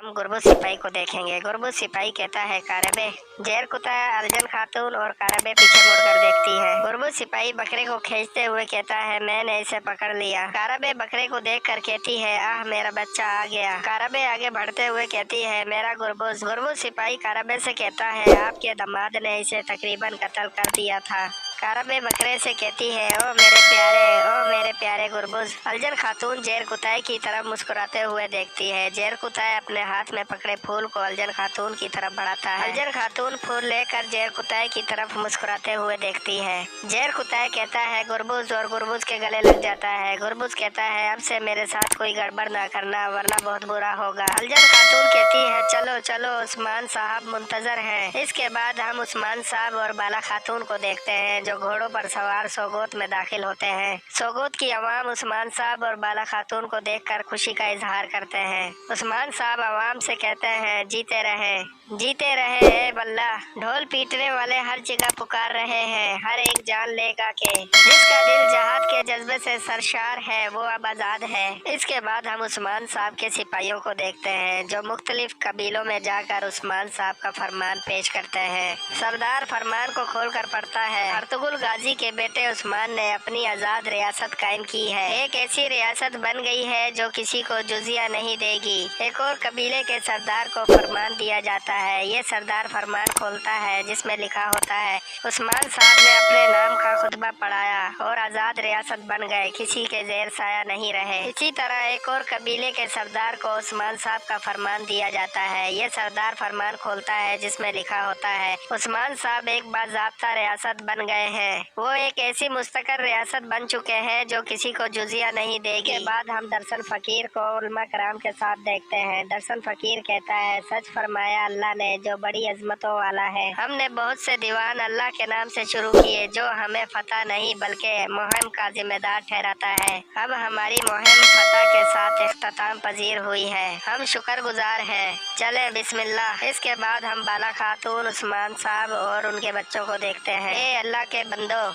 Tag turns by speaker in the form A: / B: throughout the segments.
A: हम गुरबुज सिपाही को देखेंगे। गुरबुज सिपाही कहता है, कारबे। जेर कुत्ता अर्जन खातून और कारबे पीछे मुड़कर देखती है। गुरबुज सिपाही बकरे को खींचते हुए कहता है, मैंने इसे पकड़ लिया। कारबे बकरे को देखकर कहती है, आह मेरा बच्चा आ गया। कारबे आगे बढ़ते हुए कहती है, मेरा गुरबुज। गुरबुज सिपाही कारबे से कहता है, आपके दामाद ने इसे तकरीबन कत्ल कर दिया था। कारबे बकरे से कहती है, ओ मेरे प्यारे गुरबुज। अर्जन खातून जेर कुताई की तरफ मुस्कुराते हुए देखती है। जेर कुताई अपने हाथ में पकड़े फूल को अर्जन खातून की तरफ बढ़ाता है। अर्जन खातून फूल लेकर जेर कुताई की तरफ मुस्कुराते हुए देखती है। जेर कुताई कहता है, गुरबुज, और गुरबुज के गले लग जाता है। गुरबुज कहता है, अब से मेरे साथ कोई गड़बड़ ना करना वरना बहुत बुरा होगा। अर्जन खातून कहती है, चलो चलो उस्मान साहब मुंतजर हैं। इसके बाद हम उस्मान साहब और बाला खातून को देखते हैं जो घोड़ों पर सवार सोगोत में दाखिल होते हैं। सोगोत की अवाम उस्मान साहब और बाला खातून को देखकर खुशी का इजहार करते हैं। उस्मान साहब अवाम से कहते हैं, जीते रहे ए बल्ला। ढोल पीटने वाले हर जगह पुकार रहे हैं, हर एक जान लेगा के। जिसका दिल जहाद के जज्बे से सरशार है वो अब आजाद है। इसके बाद हम उस्मान साहब के सिपाहियों को देखते हैं जो मुख्तलिफ कबीलों में जाकर उस्मान साहब का फरमान पेश करते हैं। सरदार फरमान को खोलकर पढ़ता है, अर्तुगरुल गाजी के बेटे उस्मान ने अपनी आजाद रियासत कायम की है। एक ऐसी रियासत बन गई है जो किसी को जुजिया नहीं देगी। एक और कबीले के सरदार को फरमान दिया जाता है। ये सरदार फरमान खोलता है जिसमें लिखा होता है, उस्मान साहब ने अपने नाम का खुतबा पढ़ाया और आजाद रियासत बन गए, किसी के जेर साया नहीं रहे। इसी तरह एक और कबीले के सरदार को उस्मान साहब का फरमान दिया जाता है। ये सरदार फरमान खोलता है जिसमें लिखा होता है, उस्मान साहब एक बाज़ाब्ता रियासत बन गए हैं। वो एक ऐसी मुस्तकिल रियासत बन चुके हैं जो किसी को जुजिया नहीं देगी। के बाद हम दरसन फकीर को उलमा कराम के साथ देखते हैं। दरसन फकीर कहता है, सच फरमाया अल्लाह ने जो बड़ी अजमतों वाला है। हमने बहुत से दीवान अल्लाह के नाम से शुरू किए जो हमें फतह नहीं बल्कि मुहिम का जिम्मेदार ठहराता है। अब हमारी मुहिम फतह के साथ इख्तिताम पजीर हुई है। हम शुक्रगुजार हैं। चले बिस्मिल्लाह। इसके बाद हम बाला खातून, उस्मान साहब और उनके बच्चों को देखते हैं। ए अल्लाह के बंदो,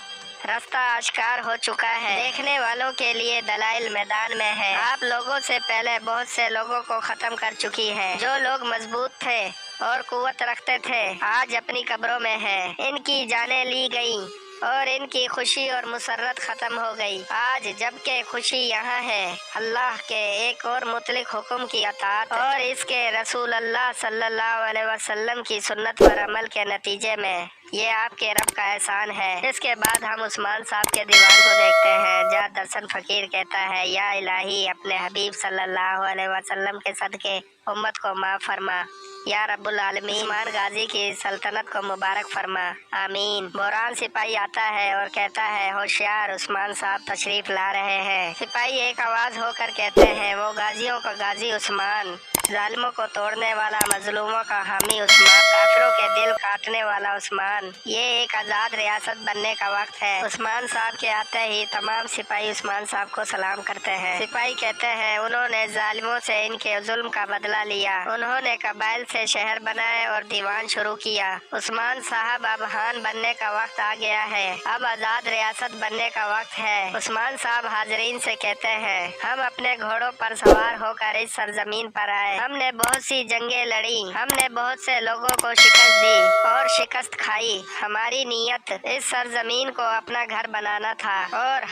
A: रास्ता आश्कार हो चुका है। देखने वालों के लिए दलाइल मैदान में है। आप लोगों से पहले बहुत से लोगों को खत्म कर चुकी है। जो लोग मजबूत थे और कुव्वत रखते थे आज अपनी कब्रों में हैं। इनकी जानें ली गई और इनकी खुशी और मुसर्रत खत्म हो गई। आज जबकि खुशी यहाँ है अल्लाह के एक और मुतलिक हुक्म की अतात और इसके रसूल अल्लाह सल्लल्लाहु अलैहि वसल्लम की सुन्नत पर अमल के नतीजे में ये आपके रब का एहसान है। इसके बाद हम उस्मान साहब के दीवान को देखते हैं जहाँ दरसन फकीर कहता है, या इलाही अपने हबीब सल्लल्लाहु अलैहि वसल्लम के सदके उम्मत को माफ फरमा। या रब्बुल आलमीन उस्मान गाजी की सल्तनत को मुबारक फरमा, आमीन। बोरान सिपाही आता है और कहता है, होशियार उस्मान साहब तशरीफ ला रहे हैं। सिपाही एक आवाज होकर कहते हैं, वो गाजियों का गाजी उस्मान, जालिमों को तोड़ने वाला, मजलूमों का हामी उस्मान, काफिरों के दिल काटने वाला उस्मान। ये एक आजाद रियासत बनने का वक्त है। उस्मान साहब के आते ही तमाम सिपाही उस्मान साहब को सलाम करते हैं। सिपाही कहते हैं, उन्होंने जालिमों से इनके जुल्म का बदला लिया। उन्होंने कबाइल से शहर बनाए और दीवान शुरू किया। उस्मान साहब अब हान बनने का वक्त आ गया है। अब आजाद रियासत बनने का वक्त है। उस्मान साहब हाजरीन से कहते हैं, हम अपने घोड़ों पर सवार होकर इस सरजमीन पर आए। हमने बहुत सी जंगें लड़ी, हमने बहुत से लोगों को शिकस्त दी और शिकस्त खाई। हमारी नीयत इस सरजमीन को अपना घर बनाना था और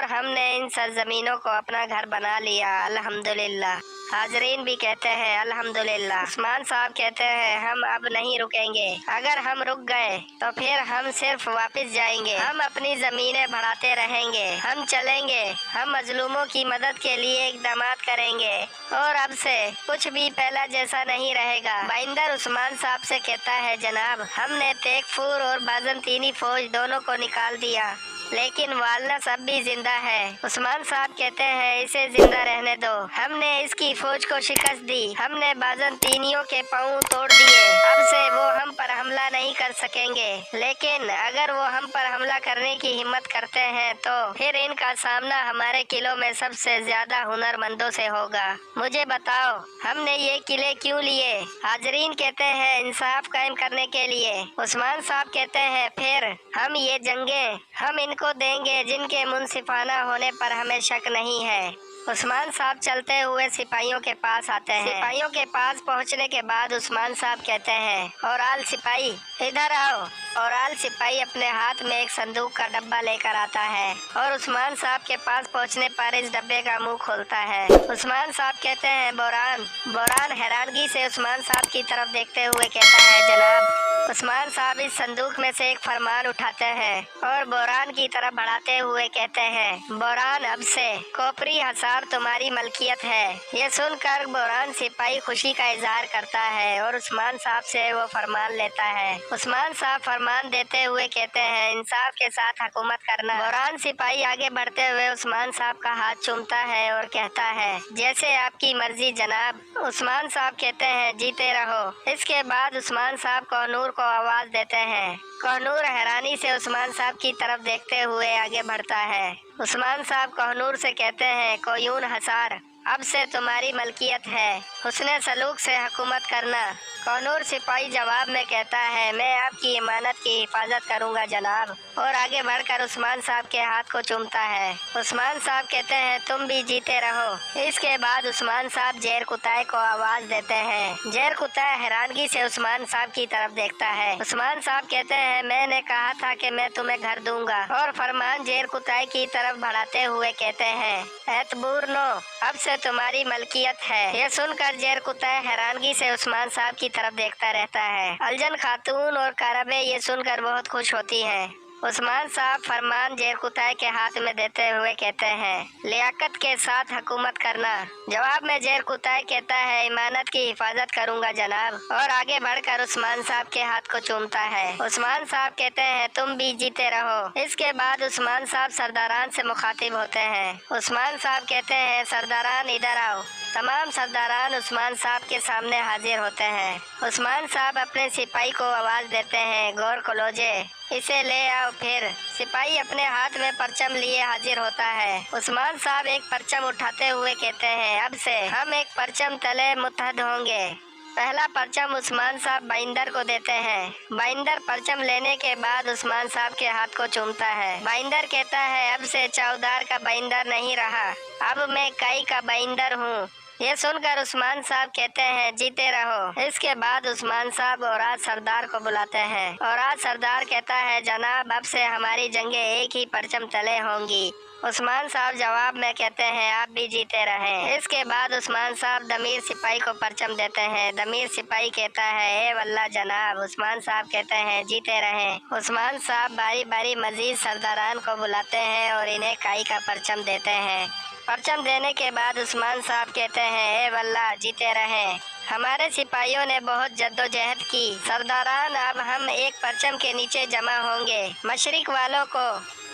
A: हमने इन सरजमीनों को अपना घर बना लिया, अल्हम्दुलिल्लाह। हाजरीन भी कहते हैं, अल्हम्दुलिल्लाह। उस्मान साहब कहते हैं, हम अब नहीं रुकेंगे। अगर हम रुक गए तो फिर हम सिर्फ वापस जाएंगे। हम अपनी जमीनें बढ़ाते रहेंगे, हम चलेंगे, हम मजलूमों की मदद के लिए इकदाम करेंगे और अब से कुछ भी पहला जैसा नहीं रहेगा। बाइंदर उस्मान साहब से कहता है, जनाब, हमने तेकफूर और बाजंतीनी फौज दोनों को निकाल दिया लेकिन वालनस अब भी जिंदा है। उस्मान साहब कहते हैं, इसे जिंदा रहने दो। हमने इसकी फौज को शिकस्त दी, हमने बाजंतीनियों के पांव तोड़ दिए। अब से वो हम पर हमला नहीं कर सकेंगे, लेकिन अगर वो हम पर हमला करने की हिम्मत करते हैं तो फिर इनका सामना हमारे किलों में सबसे ज्यादा हुनरमंदों से होगा। मुझे बताओ, हमने ये किले क्यों लिए? हाजरीन कहते हैं, इंसाफ कायम करने के लिए। उस्मान साहब कहते हैं, फिर हम ये जंगे हम इनको देंगे जिनके मुनसिफाना होने पर हमें शक नहीं है। उस्मान साहब चलते हुए सिपाहियों के पास आते हैं। सिपाहियों के पास पहुंचने के बाद उस्मान साहब कहते हैं, और आल सिपाही इधर आओ। और आल सिपाही अपने हाथ में एक संदूक का डब्बा लेकर आता है और उस्मान साहब के पास पहुंचने पर इस डब्बे का मुंह खोलता है। उस्मान साहब कहते हैं, बोरान। बोरान हैरानगी से उस्मान साहब की तरफ देखते हुए कहता है, जनाब। उस्मान साहब इस संदूक में से एक फरमान उठाते हैं और बोरान की तरफ बढ़ाते हुए कहते हैं, बोरान, अब से कोपरी हसार तुम्हारी मलकियत है। ये सुनकर बोरान सिपाही खुशी का इजहार करता है और उस्मान साहब से वो फरमान लेता है। उस्मान साहब फरमान देते हुए कहते हैं, इंसाफ के साथ हुकूमत करना। बोरान सिपाही आगे बढ़ते हुए उस्मान साहब का हाथ चूमता है और कहता है, जैसे आपकी मर्जी जनाब। उस्मान साहब कहते हैं, जीते रहो। इसके बाद उस्मान साहब कोहनूर को आवाज देते हैं। कोहनूर हैरानी से उस्मान साहब की तरफ देखते हुए आगे बढ़ता है। उस्मान साहब कोहनूर से कहते हैं, कोयून हसार, अब से तुम्हारी मलकियत है। हुस्ने सलूक से हुकूमत करना। कोहनूर सिपाही जवाब में कहता है, मैं आपकी इमानत की हिफाजत करूंगा जनाब। और आगे बढ़कर उस्मान साहब के हाथ को चूमता है। उस्मान साहब कहते हैं, तुम भी जीते रहो। इसके बाद उस्मान साहब जेर कुताए को आवाज देते हैं। जेर कुताए हैरानगी से उस्मान साहब की तरफ देखता है। उस्मान साहब कहते हैं, मैंने कहा था कि मैं तुम्हें घर दूंगा। और फरमान जेर कुताए की तरफ बढ़ाते हुए कहते हैं, एतबूर नो, अब से तुम्हारी मलकियत है। ये सुनकर जेर कुताए हैरानगी से उस्मान साहब की तरफ देखता रहता है। अलजन खातून और कारबे ये सुनकर बहुत खुश होती हैं। उस्मान साहब फरमान जेर कुताए के हाथ में देते हुए कहते हैं, लियाकत के साथ हुकूमत करना। जवाब में जेर कुताए कहता है, इमानत की हिफाजत करूंगा जनाब। और आगे बढ़कर उस्मान साहब के हाथ को चूमता है। उस्मान साहब कहते हैं, तुम भी जीते रहो। इसके बाद उस्मान साहब सरदारान से मुखातिब होते हैं। उस्मान साहब कहते हैं, सरदारान इधर आओ। तमाम सरदारान उस्मान साहब के सामने हाजिर होते हैं। उस्मान साहब अपने सिपाही को आवाज देते हैं, गौर कलोजे, इसे ले आओ। फिर सिपाही अपने हाथ में परचम लिए हाजिर होता है। उस्मान साहब एक परचम उठाते हुए कहते हैं, अब से हम एक परचम तले मुत्तहद होंगे। पहला परचम उस्मान साहब बाइंदर को देते हैं। बाइंदर परचम लेने के बाद उस्मान साहब के हाथ को चूमता है। बाइंदर कहता है, अब से चौदार का बाइंदर नहीं रहा, अब मैं काई का बाइंदर हूँ। ये सुनकर उस्मान साहब कहते हैं, जीते रहो। इसके बाद उस्मान साहब औराद सरदार को बुलाते हैं। औराद सरदार कहता है, जनाब, अब से हमारी जंगें एक ही परचम तले होंगी। उस्मान साहब जवाब में कहते हैं, आप भी जीते रहें। इसके बाद उस्मान साहब दमीर सिपाही को परचम देते हैं। दमीर सिपाही कहता है, ए वल्लाह जनाब। उस्मान साहब कहते हैं, जीते रहें। उस्मान साहब बारी बारी मजीद सरदारान को बुलाते हैं और इन्हें काई का परचम देते हैं। परचम देने के बाद उस्मान साहब कहते हैं, ए वल्लाह, जीते रहें। हमारे सिपाहियों ने बहुत जद्दोजहद की। सरदारान, अब हम एक परचम के नीचे जमा होंगे। मशरिक वालों को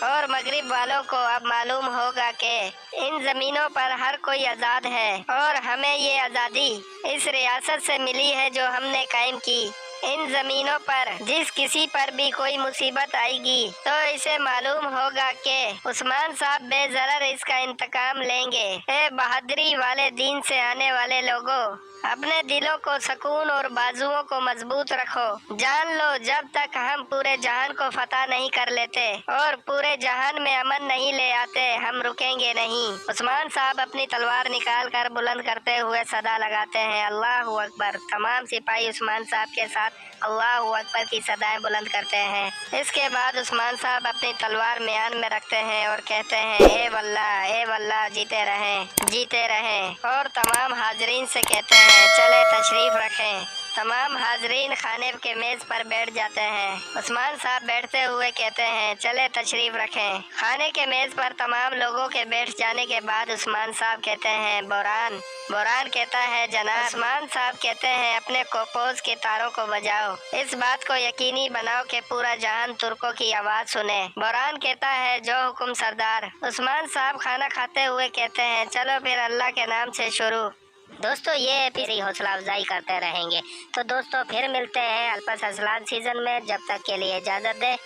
A: और मगरिब वालों को अब मालूम होगा कि इन जमीनों पर हर कोई आज़ाद है और हमें ये आज़ादी इस रियासत से मिली है जो हमने कायम की। इन जमीनों पर जिस किसी पर भी कोई मुसीबत आएगी तो इसे मालूम होगा कि उस्मान साहब बेजरर इसका इंतकाम लेंगे। ए बहादुरी वाले दीन से आने वाले लोगों, अपने दिलों को सुकून और बाजुओं को मजबूत रखो। जान लो, जब तक हम पूरे जहान को फतह नहीं कर लेते और पूरे जहान में अमन नहीं ले आते, हम रुकेंगे नहीं। उस्मान साहब अपनी तलवार निकाल कर बुलंद करते हुए सदा लगाते हैं, अल्लाहु अकबर। तमाम सिपाही उस्मान साहब के साथ अल्लाहु अकबर की सदाएं बुलंद करते हैं। इसके बाद उस्मान साहब अपनी तलवार म्यान में रखते हैं और कहते हैं, ए वल्लाह, जीते रहें, जीते रहें। और तमाम हाजरीन से कहते हैं, चले तशरीफ रखें। तमाम हाजरीन खाने के मेज पर बैठ जाते हैं। उस्मान साहब बैठते हुए कहते हैं, चले तशरीफ रखें। खाने के मेज पर तमाम लोगों के बैठ जाने के बाद उस्मान साहब कहते हैं, बोरान। बोरान कहता है, जनाब। उस्मान साहब कहते हैं, अपने कोपोज के तारों को बजाओ। इस बात को यकीनी बनाओ कि पूरा जहान तुर्कों की आवाज सुने। बोरान कहता है, जो हुक्म सरदार। उस्मान साहब खाना खाते हुए कहते हैं, चलो फिर अल्लाह के नाम से शुरू। दोस्तों, ये फिर हौसला अफजाई करते रहेंगे। तो दोस्तों, फिर मिलते हैं अल्पस असलान सीजन में। जब तक के लिए इजाजत दें।